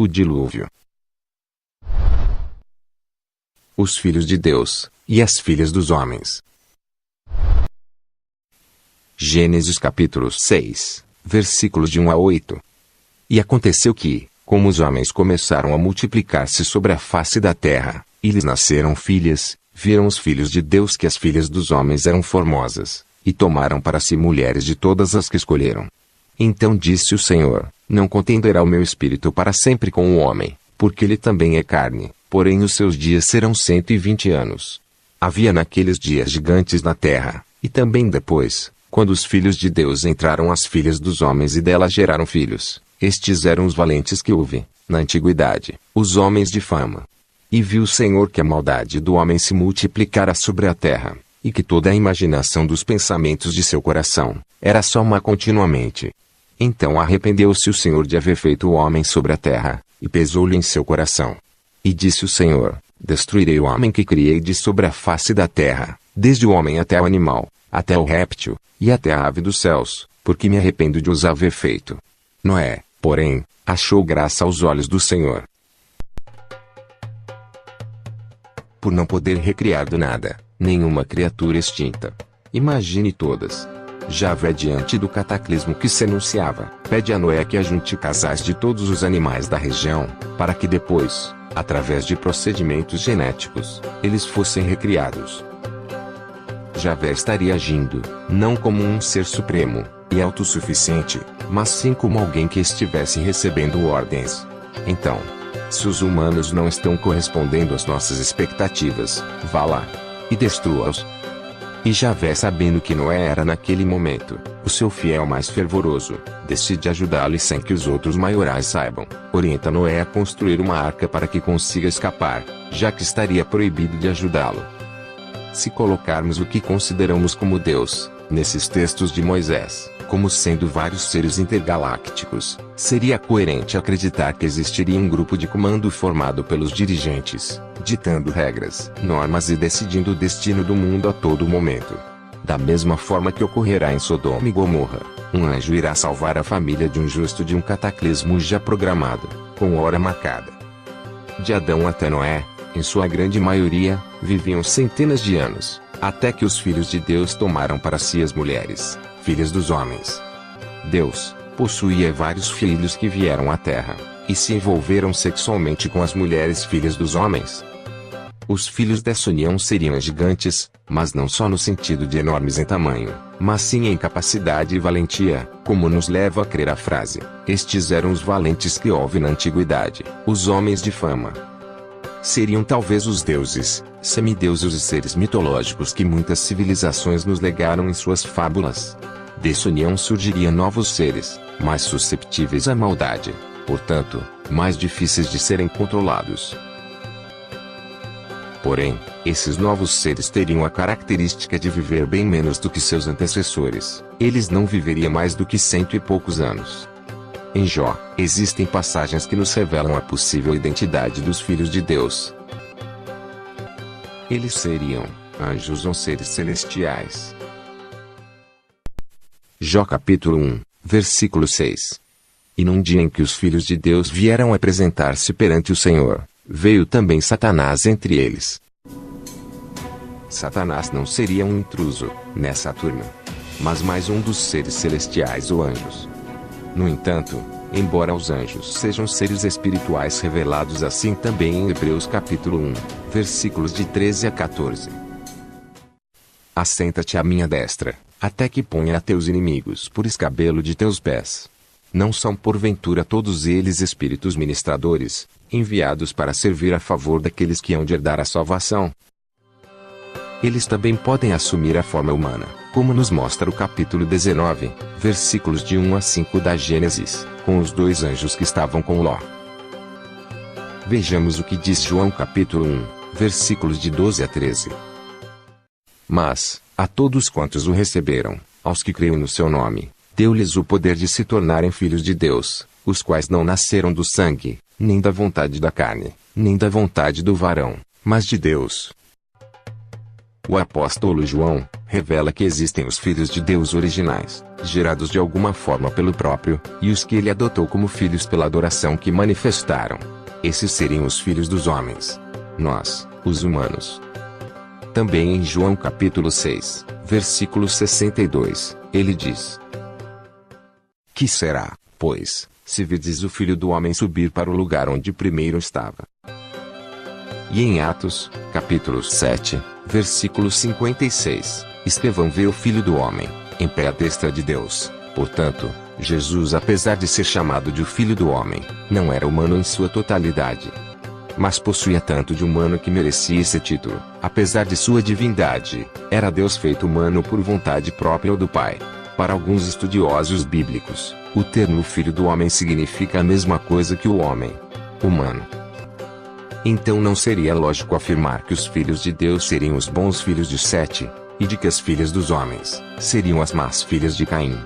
O dilúvio. Os filhos de Deus, e as filhas dos homens. Gênesis capítulo 6, versículos de 1 a 8. E aconteceu que, como os homens começaram a multiplicar-se sobre a face da terra, e lhes nasceram filhas, viram os filhos de Deus que as filhas dos homens eram formosas, e tomaram para si mulheres de todas as que escolheram. Então disse o Senhor: não contenderá o meu espírito para sempre com o homem, porque ele também é carne, porém os seus dias serão 120 anos. Havia naqueles dias gigantes na terra, e também depois, quando os filhos de Deus entraram as filhas dos homens e delas geraram filhos, estes eram os valentes que houve, na antiguidade, os homens de fama. E viu o Senhor que a maldade do homem se multiplicara sobre a terra, e que toda a imaginação dos pensamentos de seu coração era só má continuamente. Então arrependeu-se o Senhor de haver feito o homem sobre a terra, e pesou-lhe em seu coração. E disse o Senhor: destruirei o homem que criei de sobre a face da terra, desde o homem até o animal, até o réptil, e até a ave dos céus, porque me arrependo de os haver feito. Noé, porém, achou graça aos olhos do Senhor. Por não poder recriar do nada nenhuma criatura extinta. Imagine todas. Javé, diante do cataclismo que se anunciava, pede a Noé que ajunte casais de todos os animais da região, para que depois, através de procedimentos genéticos, eles fossem recriados. Javé estaria agindo, não como um ser supremo e autossuficiente, mas sim como alguém que estivesse recebendo ordens. Então, se os humanos não estão correspondendo às nossas expectativas, vá lá e destrua-os. E Javé, sabendo que Noé era naquele momento o seu fiel mais fervoroso, decide ajudá-lo e sem que os outros maiorais saibam, orienta Noé a construir uma arca para que consiga escapar, já que estaria proibido de ajudá-lo. Se colocarmos o que consideramos como Deus, nesses textos de Moisés, como sendo vários seres intergalácticos, seria coerente acreditar que existiria um grupo de comando formado pelos dirigentes, ditando regras, normas e decidindo o destino do mundo a todo momento. Da mesma forma que ocorrerá em Sodoma e Gomorra, um anjo irá salvar a família de um justo de um cataclismo já programado, com hora marcada. De Adão até Noé, em sua grande maioria, viviam centenas de anos, até que os filhos de Deus tomaram para si as mulheres, filhas dos homens. Deus possuía vários filhos que vieram à terra, e se envolveram sexualmente com as mulheres filhas dos homens. Os filhos dessa união seriam gigantes, mas não só no sentido de enormes em tamanho, mas sim em capacidade e valentia, como nos leva a crer a frase: estes eram os valentes que houve na antiguidade, os homens de fama. Seriam talvez os deuses, semideuses e seres mitológicos que muitas civilizações nos legaram em suas fábulas. Dessa união surgiriam novos seres, mais susceptíveis à maldade, portanto, mais difíceis de serem controlados. Porém, esses novos seres teriam a característica de viver bem menos do que seus antecessores. Eles não viveriam mais do que 100 e poucos anos. Em Jó, existem passagens que nos revelam a possível identidade dos filhos de Deus. Eles seriam anjos ou seres celestiais. Jó capítulo 1, versículo 6. E num dia em que os filhos de Deus vieram apresentar-se perante o Senhor, veio também Satanás entre eles. Satanás não seria um intruso nessa turma, mas mais um dos seres celestiais ou anjos. No entanto, embora os anjos sejam seres espirituais revelados assim também em Hebreus capítulo 1, versículos de 13 a 14. Assenta-te à minha destra, até que ponha a teus inimigos por escabelo de teus pés. Não são porventura todos eles espíritos ministradores, enviados para servir a favor daqueles que hão de herdar a salvação? Eles também podem assumir a forma humana, como nos mostra o capítulo 19, versículos de 1 a 5 da Gênesis, com os dois anjos que estavam com Ló. Vejamos o que diz João capítulo 1, versículos de 12 a 13. Mas, a todos quantos o receberam, aos que creram no seu nome, deu-lhes o poder de se tornarem filhos de Deus, os quais não nasceram do sangue, nem da vontade da carne, nem da vontade do varão, mas de Deus. O apóstolo João revela que existem os filhos de Deus originais, gerados de alguma forma pelo próprio, e os que ele adotou como filhos pela adoração que manifestaram. Esses seriam os filhos dos homens. Nós, os humanos. Também em João capítulo 6, versículo 62, ele diz: Que será, pois, se virdes o Filho do Homem subir para o lugar onde primeiro estava? E em Atos, capítulo 7, versículo 56, Estevão vê o Filho do Homem, em pé à destra de Deus. Portanto, Jesus, apesar de ser chamado de o Filho do Homem, não era humano em sua totalidade. Mas possuía tanto de humano que merecia esse título. Apesar de sua divindade, era Deus feito humano por vontade própria ou do Pai. Para alguns estudiosos bíblicos, o termo Filho do Homem significa a mesma coisa que o homem humano. Então não seria lógico afirmar que os filhos de Deus seriam os bons filhos de Sete, e de que as filhas dos homens seriam as más filhas de Caim.